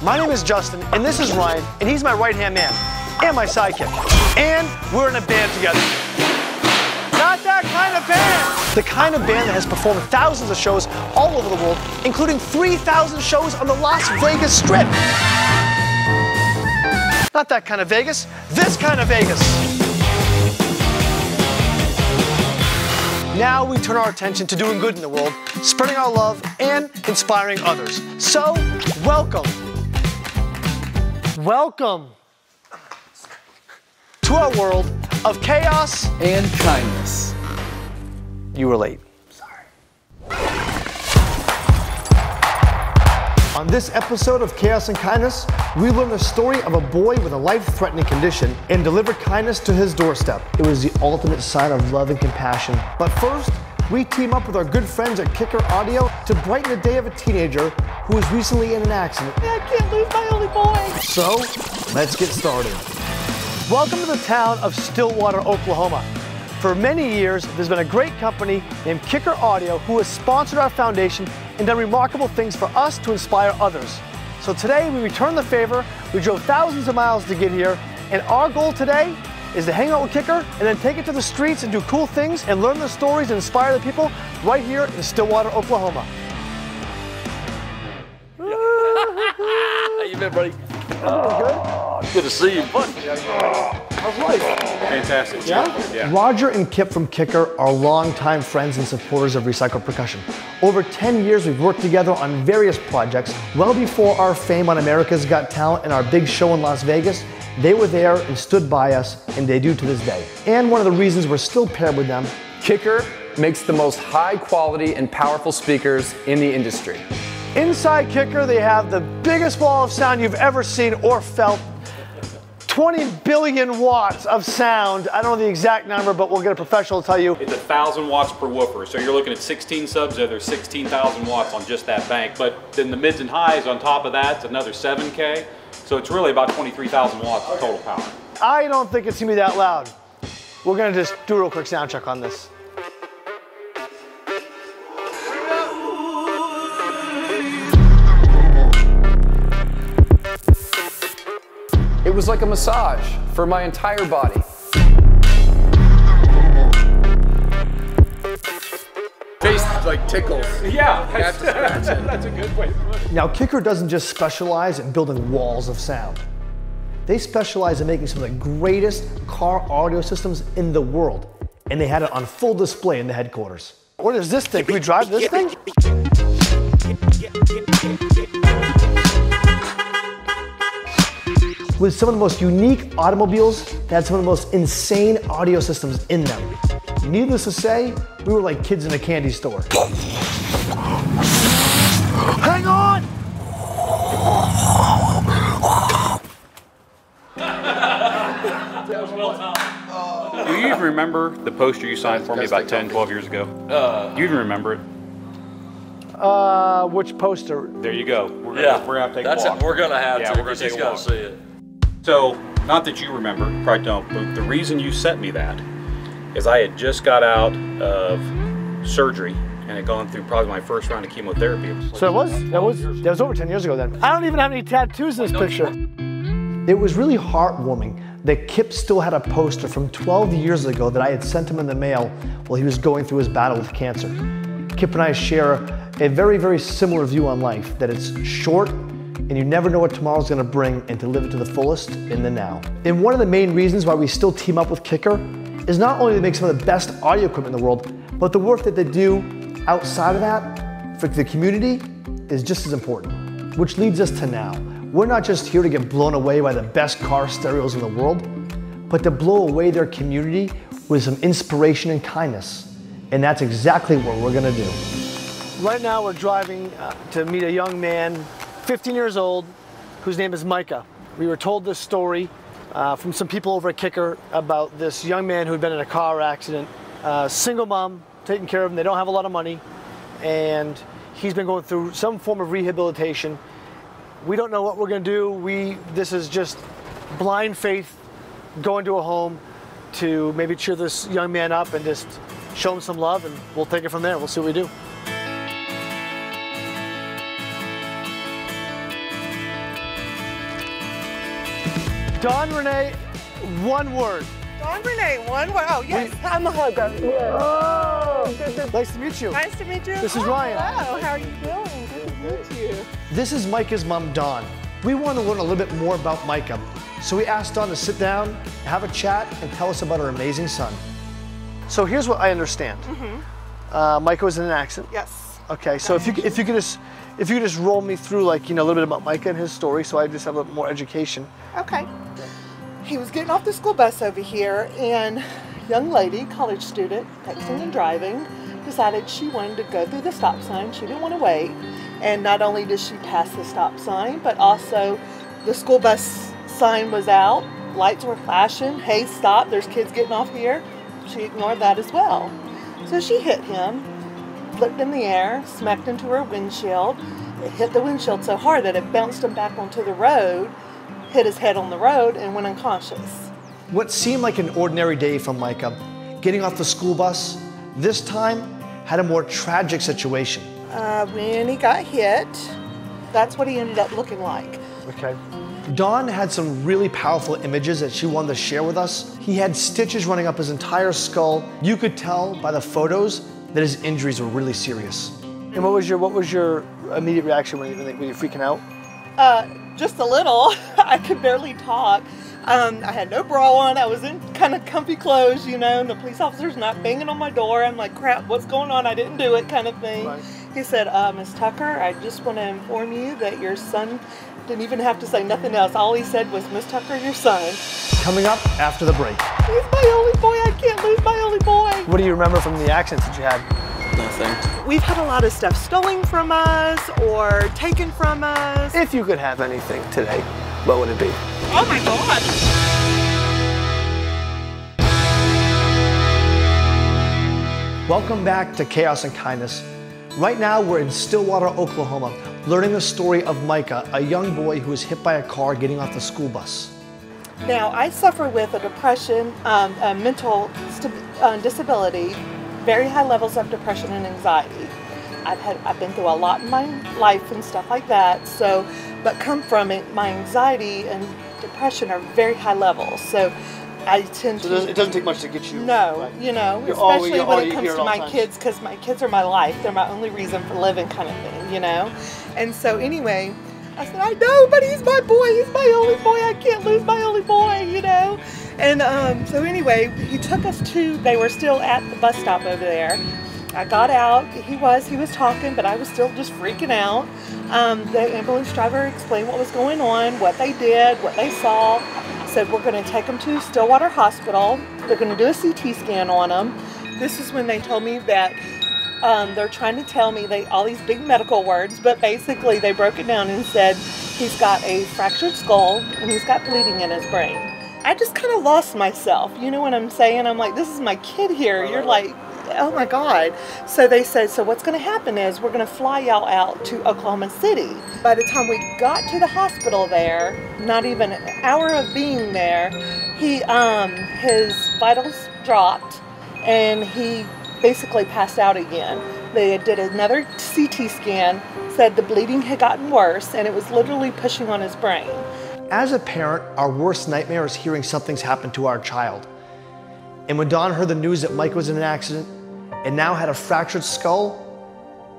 My name is Justin, and this is Ryan, and he's my right-hand man, and my sidekick. And we're in a band together. Not that kind of band! The kind of band that has performed thousands of shows all over the world, including 3,000 shows on the Las Vegas Strip. Not that kind of Vegas, this kind of Vegas. Now we turn our attention to doing good in the world, spreading our love, and inspiring others. So, welcome. Welcome to our world of chaos and kindness. You were late. Sorry. On this episode of Chaos and Kindness, we learn the story of a boy with a life-threatening condition and deliver kindness to his doorstep. It was the ultimate sign of love and compassion. But first, we team up with our good friends at Kicker Audio to brighten the day of a teenager who was recently in an accident. I can't lose my only boy. So, let's get started. Welcome to the town of Stillwater, Oklahoma. For many years, there's been a great company named Kicker Audio who has sponsored our foundation and done remarkable things for us to inspire others. So today, we return the favor. We drove thousands of miles to get here, and our goal today is to hang out with Kicker and then take it to the streets and do cool things and learn the stories and inspire the people right here in Stillwater, Oklahoma. How you been, buddy? Good? Good to see you, buddy. How's life? Fantastic. Yeah? Roger and Kip from Kicker are longtime friends and supporters of Recycled Percussion. Over 10 years, we've worked together on various projects. Well before our fame on America's Got Talent and our big show in Las Vegas, they were there and stood by us, and they do to this day. And one of the reasons we're still paired with them, Kicker makes the most high quality and powerful speakers in the industry. inside Kicker, they have the biggest wall of sound you've ever seen or felt. 20 billion watts of sound. I don't know the exact number, but we'll get a professional to tell you. It's 1,000 watts per woofer, so you're looking at 16 subs there. There's 16,000 watts on just that bank, but then the mids and highs on top of that, it's another 7K. So it's really about 23,000 watts of total power. I don't think it's gonna be that loud. We're gonna just do a real quick sound check on this. It was like a massage for my entire body. Face like tickles. Yeah, that's a good way to put it. Now, Kicker doesn't just specialize in building walls of sound. They specialize in making some of the greatest car audio systems in the world, and they had it on full display in the headquarters. What is this thing? Can we drive this thing? With some of the most unique automobiles that had some of the most insane audio systems in them. Needless to say, we were like kids in a candy store. Hang on! Do you even remember the poster you signed for me about 10, 12 years ago? Do you even remember it? Which poster? There you go. We're gonna have to take a walk. We're gonna have Yeah, to. we're gonna take He's a gotta walk. see it. So, not that you remember, probably don't, but the reason you sent me that is I had just got out of surgery and had gone through probably my first round of chemotherapy. So that was over 10 years ago then. I don't even have any tattoos in this picture. It was really heartwarming that Kip still had a poster from 12 years ago that I had sent him in the mail while he was going through his battle with cancer. Kip and I share a very, very similar view on life, that it's short and you never know what tomorrow's gonna bring, and to live it to the fullest in the now. And one of the main reasons why we still team up with Kicker is not only to make some of the best audio equipment in the world, but the work that they do outside of that for the community is just as important. Which leads us to now. We're not just here to get blown away by the best car stereos in the world, but to blow away their community with some inspiration and kindness. And that's exactly what we're gonna do. Right now we're driving to meet a young man, 15 years old, whose name is Micah. We were told this story from some people over at Kicker about this young man who had been in a car accident, single mom, taking care of him. They don't have a lot of money, and he's been going through some form of rehabilitation. We don't know what we're gonna do. This is just blind faith, going to a home to maybe cheer this young man up and just show him some love, and we'll take it from there. We'll see what we do. Dawn Renee, one word. Dawn Renee, one word. Oh, yes. I'm a hugger. Yeah. Oh, nice to meet you. Nice to meet you. This is Ryan. Hello, how are you doing? Good to meet you. This is Micah's mom, Dawn. We want to learn a little bit more about Micah. So we asked Dawn to sit down, have a chat, and tell us about her amazing son. So here's what I understand. Micah was in an accident. Yes. Okay, so if you could just roll me through, like, you know, a little bit about Micah and his story, so I just have a little more education. Okay. He was getting off the school bus over here, and a young lady, college student, texting and driving, decided she wanted to go through the stop sign. She didn't want to wait. And not only did she pass the stop sign, but also the school bus sign was out, lights were flashing, hey, stop, there's kids getting off here. She ignored that as well. So she hit him, flipped in the air, smacked into her windshield. It hit the windshield so hard that it bounced him back onto the road, hit his head on the road, and went unconscious. What seemed like an ordinary day for Micah, getting off the school bus, this time had a more tragic situation. When he got hit, that's what he ended up looking like. Okay. Dawn had some really powerful images that she wanted to share with us. He had stitches running up his entire skull. You could tell by the photos that his injuries were really serious. And what was your immediate reaction when you were freaking out? Just a little. I could barely talk. I had no bra on. I was in kind of comfy clothes, you know, and the police officer's not banging on my door. I'm like, crap, what's going on? I didn't do it, kind of thing. Right. He said, Miss Tucker, I just want to inform you that your son didn't even have to say nothing else. All he said was, Miss Tucker, your son. Coming up after the break. He's my only boy. I can't lose my only boy. What do you remember from the accidents that you had? Nothing. We've had a lot of stuff stolen from us or taken from us. If you could have anything today, what would it be? Oh my God. Welcome back to Chaos and Kindness. Right now we're in Stillwater, Oklahoma, learning the story of Micah, a young boy who was hit by a car getting off the school bus. Now, I suffer with a depression, a mental disability, very high levels of depression and anxiety. I've been through a lot in my life and stuff like that. So, but come from it, my anxiety and depression are very high levels. So, I tend to. It doesn't take much to get you. No, right. you know, You're especially all when you it comes hear to at my all kids, because my kids are my life. They're my only reason for living, kind of thing, you know. And so anyway, I said, I know, but he's my boy. He's my only boy. I can't lose my only boy, you know. And so anyway, he took us to. They were still at the bus stop over there. I got out. He was talking, but I was still just freaking out. The ambulance driver explained what was going on, what they did, what they saw. Said we're going to take them to Stillwater Hospital. They're going to do a CT scan on him. This is when they told me that they're trying to tell me all these big medical words, but basically they broke it down and said he's got a fractured skull and he's got bleeding in his brain. I just kind of lost myself. You know what I'm saying? I'm like, this is my kid here. You're like, oh my God. So they said, so what's going to happen is we're going to fly y'all out to Oklahoma City. By the time we got to the hospital there, not even an hour of being there, his vitals dropped and he basically passed out again. They did another CT scan, said the bleeding had gotten worse and it was literally pushing on his brain. As a parent, our worst nightmare is hearing something's happened to our child. And when Dawn heard the news that Mike was in an accident and now had a fractured skull,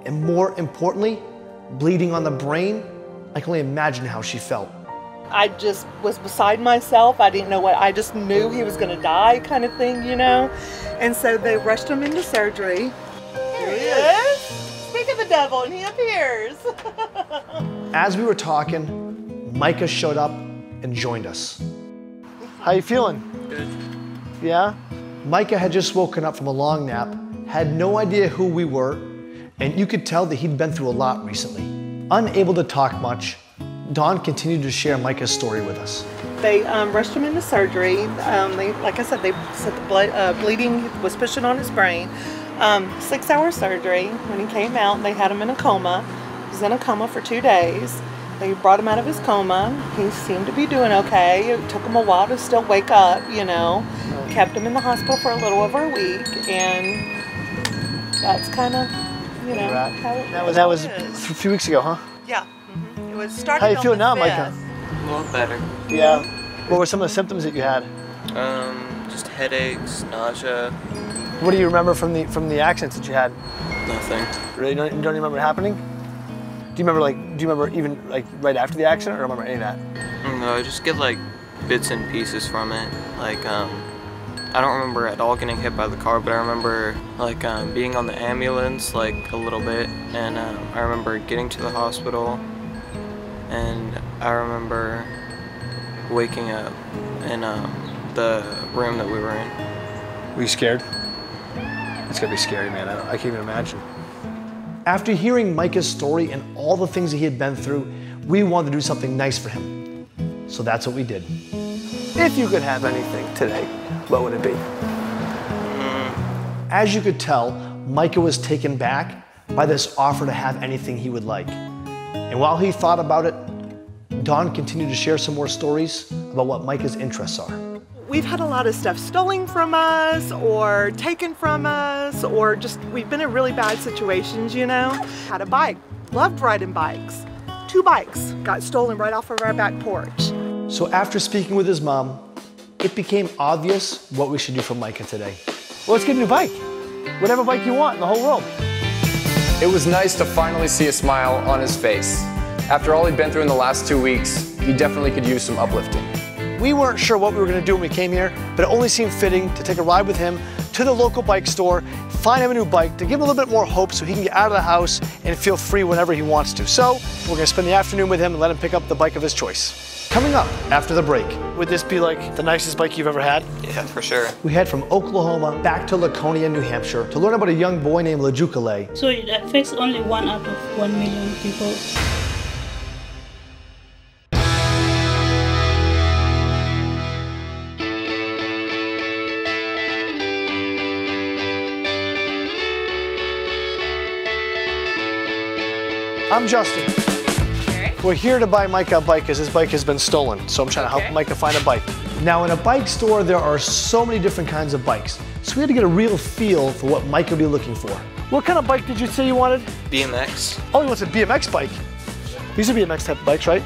and more importantly, bleeding on the brain, I can only imagine how she felt. I just was beside myself. I didn't know what, I just knew he was gonna die, kind of thing, you know? And so they rushed him into surgery. Here he is. Speak of the devil, and he appears. As we were talking, Micah showed up and joined us. How you feeling? Good. Yeah? Micah had just woken up from a long nap, had no idea who we were, and you could tell that he'd been through a lot recently. Unable to talk much, Dawn continued to share Micah's story with us. They rushed him into surgery. Like I said, they said the bleeding was pushing on his brain. 6-hour surgery. When he came out, they had him in a coma. He was in a coma for 2 days. They brought him out of his coma. He seemed to be doing okay. It took him a while to still wake up, you know. Kept him in the hospital for a little over a week, and that's kind of, you know, how that was a few weeks ago, huh? Yeah. It was starting. How you feel now, Micah? A little better. Yeah. What were some of the symptoms that you had? Just headaches, nausea. What do you remember from the accidents that you had? Nothing. Really, you don't remember it happening? Do you remember even like right after the accident, or remember any of that? No, I just get like bits and pieces from it. Like, I don't remember at all getting hit by the car, but I remember like being on the ambulance like a little bit, and I remember getting to the hospital, and I remember waking up in the room that we were in. Were you scared? It's gonna be scary, man. I can't even imagine. After hearing Micah's story and all the things that he had been through, we wanted to do something nice for him. So that's what we did. If you could have anything today, what would it be? As you could tell, Micah was taken back by this offer to have anything he would like. And while he thought about it, Dawn continued to share some more stories about what Micah's interests are. We've had a lot of stuff stolen from us or taken from us, or just we've been in really bad situations, you know. Had a bike, loved riding bikes. 2 bikes got stolen right off of our back porch. So after speaking with his mom, it became obvious what we should do for Micah today. Well, let's get a new bike. Whatever bike you want in the whole world. It was nice to finally see a smile on his face. After all he'd been through in the last 2 weeks, he definitely could use some uplifting. We weren't sure what we were going to do when we came here, but it only seemed fitting to take a ride with him to the local bike store, find him a new bike to give him a little bit more hope so he can get out of the house and feel free whenever he wants to. So we're going to spend the afternoon with him and let him pick up the bike of his choice. Coming up after the break. Would this be like the nicest bike you've ever had? Yeah, for sure. We head from Oklahoma back to Laconia, New Hampshire to learn about a young boy named Lajukole. So it affects only 1 out of 1 million people. I'm Justin. We're here to buy Micah a bike because his bike has been stolen. So I'm trying to help Micah find a bike. Now in a bike store, there are so many different kinds of bikes. So we had to get a real feel for what Micah would be looking for. What kind of bike did you say you wanted? BMX. Oh, he wants a BMX bike. These are BMX type of bikes, right?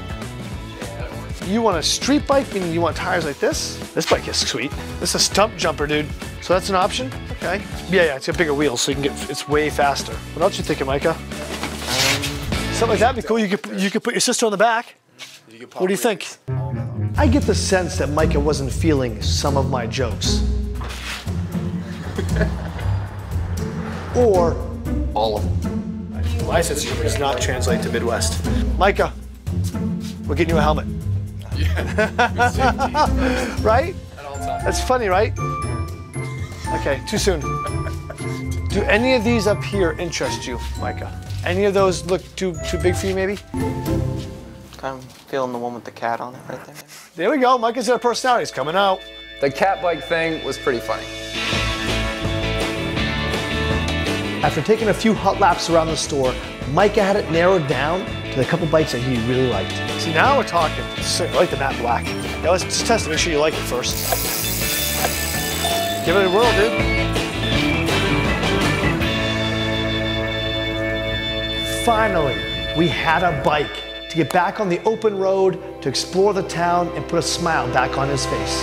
You want a street bike, meaning you want tires like this? This bike is sweet. This is a stump jumper, dude. So that's an option? Okay. Yeah, it's got bigger wheels, so you can get, it's way faster. What else you thinking, Micah? Something like that'd be cool. You could put your sister on the back. What do you think? I get the sense that Micah wasn't feeling some of my jokes. Or all of them. My sense of humor does not translate to Midwest. Micah, we're getting you a helmet. Yeah. Right? That's funny, right? Okay, too soon. Do any of these up here interest you, Micah? Any of those look too big for you, maybe? I'm feeling the one with the cat on it right there. There we go. Micah's got a personality. He's coming out. The cat bike thing was pretty funny. After taking a few hot laps around the store, Micah had it narrowed down to the couple bikes that he really liked. See, now we're talking. I like the matte black. Now let's just test it. Make sure you like it first. Give it a whirl, dude. Finally, we had a bike to get back on the open road, to explore the town, and put a smile back on his face.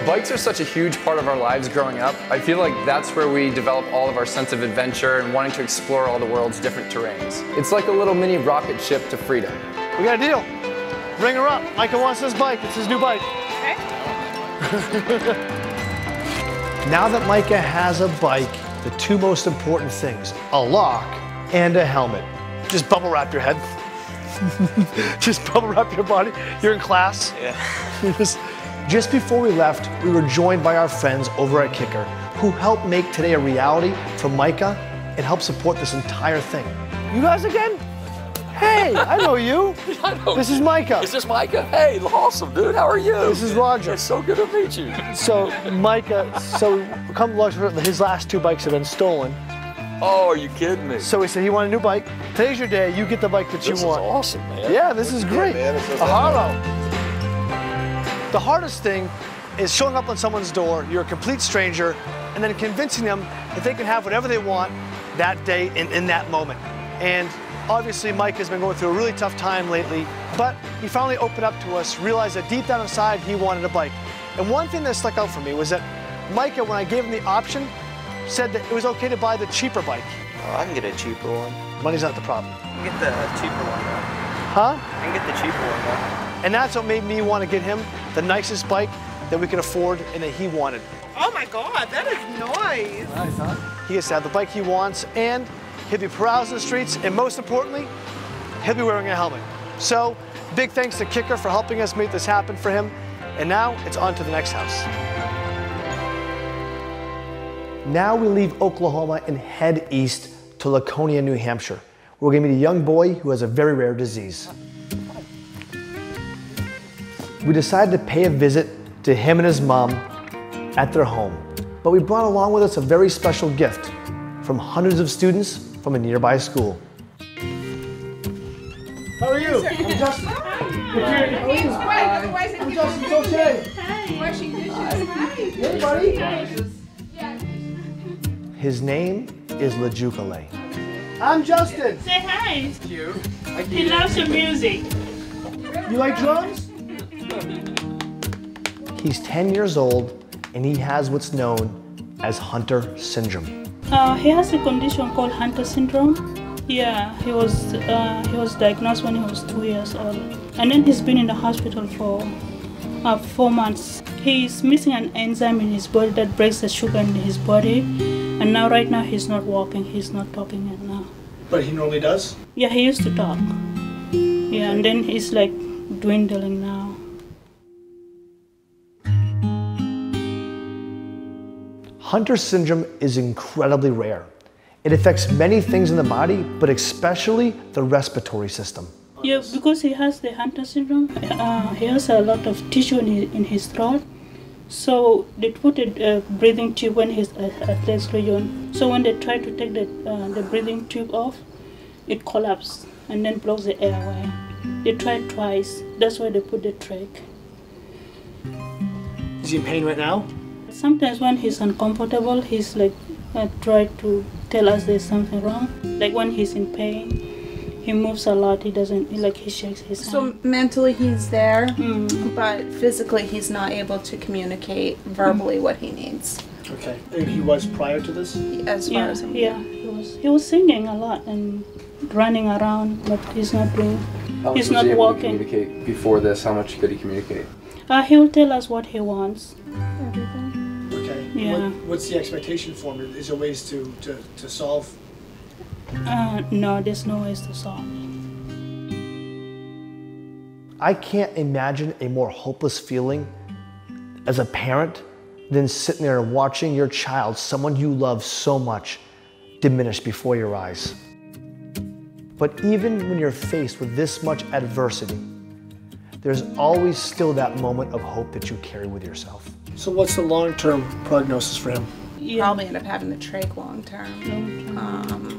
Bikes are such a huge part of our lives growing up. I feel like that's where we develop all of our sense of adventure and wanting to explore all the world's different terrains. It's like a little mini rocket ship to freedom. We got a deal. Ring her up. Micah wants his bike. It's his new bike. Okay. Now that Micah has a bike, the 2 most important things, a lock and a helmet. Just bubble wrap your head. Just bubble wrap your body. You're in class. Yeah. Just before we left, we were joined by our friends over at Kicker, who helped make today a reality for Micah and help support this entire thing. You guys again? Hey, I know you. I know. This is Micah. Is this Micah? Hey, awesome, dude. How are you? This is Roger. It's so good to meet you. So Micah, come look, his last 2 bikes have been stolen. Oh, are you kidding me? So he said he wanted a new bike. Today's your day. You get the bike that you want. This is awesome, man. Yeah, this is great. Mahalo. The hardest thing is showing up on someone's door. You're a complete stranger, and then convincing them that they can have whatever they want that day in that moment. And Obviously, Mike has been going through a really tough time lately, but he finally opened up to us, realized that deep down inside he wanted a bike. And one thing that stuck out for me was that Micah, when I gave him the option, said that it was okay to buy the cheaper bike. Oh, I can get a cheaper one. Money's not the problem. I can get the cheaper one though. Huh? I can get the cheaper one though. And that's what made me want to get him the nicest bike that we could afford and that he wanted. Oh my God, that is nice. Nice, huh? He gets to have the bike he wants, and he'll be browsing the streets, and most importantly, he'll be wearing a helmet. So, big thanks to Kicker for helping us make this happen for him. And now, it's on to the next house. Now we leave Oklahoma and head east to Laconia, New Hampshire. We're gonna meet a young boy who has a very rare disease. We decided to pay a visit to him and his mom at their home. But we brought along with us a very special gift from hundreds of students from a nearby school. How are you? I'm Justin. I'm Justin. It's okay. Washing dishes. Hi. Hey, buddy. His name is Lajukole. I'm Justin. Say hi. Cute. He loves your music. You like drums? He's 10 years old and he has what's known as Hunter syndrome. He has a condition called Hunter syndrome. Yeah, he was diagnosed when he was 2 years old, and then he's been in the hospital for 4 months. He's missing an enzyme in his body that breaks the sugar in his body, and now right now he's not walking, he's not talking yet now. But he normally does? Yeah, he used to talk. Yeah, and then he's like dwindling now. Hunter syndrome is incredibly rare. It affects many things in the body, but especially the respiratory system. Yeah, because he has the Hunter syndrome, he has a lot of tissue in his throat. So they put a breathing tube in his athletics region. So when they try to take the breathing tube off, it collapses and then blocks the airway. They tried twice. That's why they put the trach. Is he in pain right now? Sometimes when he's uncomfortable, he's like try to tell us there's something wrong. Like when he's in pain, he moves a lot. He doesn't he shakes his hand. So mentally he's there, but physically he's not able to communicate verbally what he needs. Okay. And he was prior to this? As far as I'm he was singing a lot and running around, but he's not doing. How much He's was not he able to walking. communicate before this? How much could he communicate? He will tell us what he wants. everything. Okay. Yeah. What's the expectation for him? Is there ways to solve? No, there's no ways to solve. I can't imagine a more hopeless feeling as a parent than sitting there and watching your child, someone you love so much, diminish before your eyes. But even when you're faced with this much adversity, there's always still that moment of hope that you carry with yourself. So what's the long-term prognosis for him? Yeah. Probably end up having the trach long term.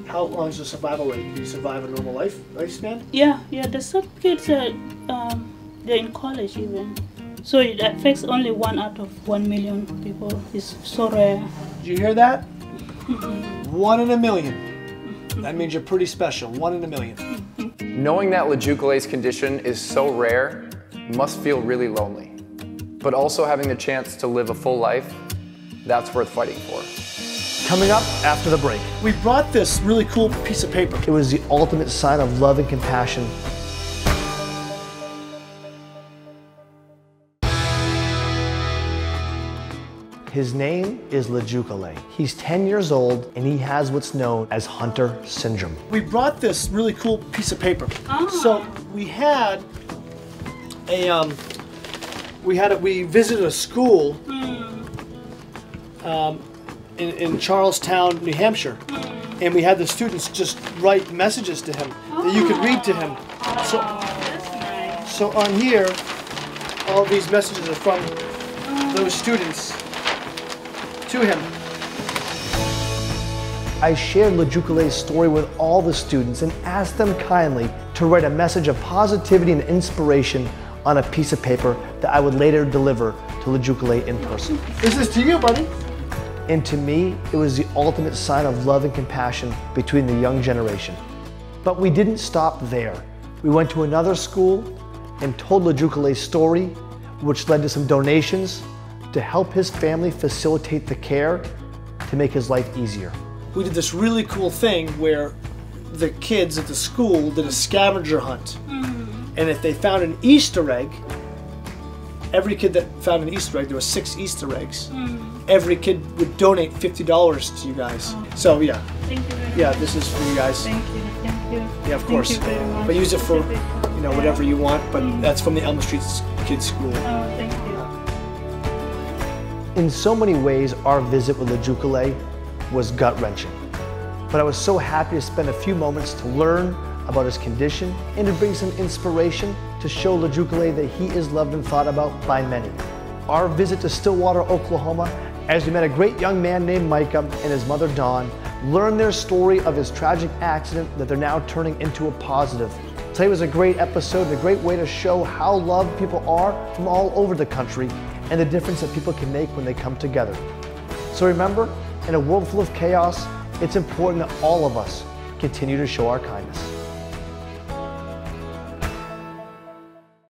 How long is the survival rate? Do you survive a normal lifespan? Yeah. There's some kids that they're in college even. So it affects only 1 out of 1 million people. It's so rare. Did you hear that? 1 in a million. That means you're pretty special. 1 in a million. Knowing that Lajukole's condition is so rare must feel really lonely. But also having the chance to live a full life, that's worth fighting for. Coming up after the break. We brought this really cool piece of paper. It was the ultimate sign of love and compassion. His name is Lajukole. He's 10 years old and he has what's known as Hunter syndrome. We brought this really cool piece of paper. So we had we visited a school in Charlestown, New Hampshire, and we had the students just write messages to him that you could read to him. So on here, all these messages are from those students to him. I shared Lajukole's story with all the students and asked them kindly to write a message of positivity and inspiration on a piece of paper that I would later deliver to Lajukole in person. This is to you, buddy. And to me, it was the ultimate sign of love and compassion between the young generation. But we didn't stop there. We went to another school and told Lajukole's story, which led to some donations to help his family facilitate the care to make his life easier. We did this really cool thing where the kids at the school did a scavenger hunt. And if they found an Easter egg, every kid that found an Easter egg, there were 6 Easter eggs. Every kid would donate $50 to you guys. So yeah. Thank you very much. Yeah, this is for you guys. Thank you. Yeah, of course. Thank you very much. But use it for, you know, whatever you want, but that's from the Elm Street Kids School. Oh, thank you. In so many ways, our visit with Lajukole was gut-wrenching. But I was so happy to spend a few moments to learn about his condition and to bring some inspiration to show Lajukole that he is loved and thought about by many. Our visit to Stillwater, Oklahoma, as we met a great young man named Micah and his mother Dawn, learned their story of his tragic accident that they're now turning into a positive. Today was a great episode and a great way to show how loved people are from all over the country and the difference that people can make when they come together. So remember, in a world full of chaos, it's important that all of us continue to show our kindness.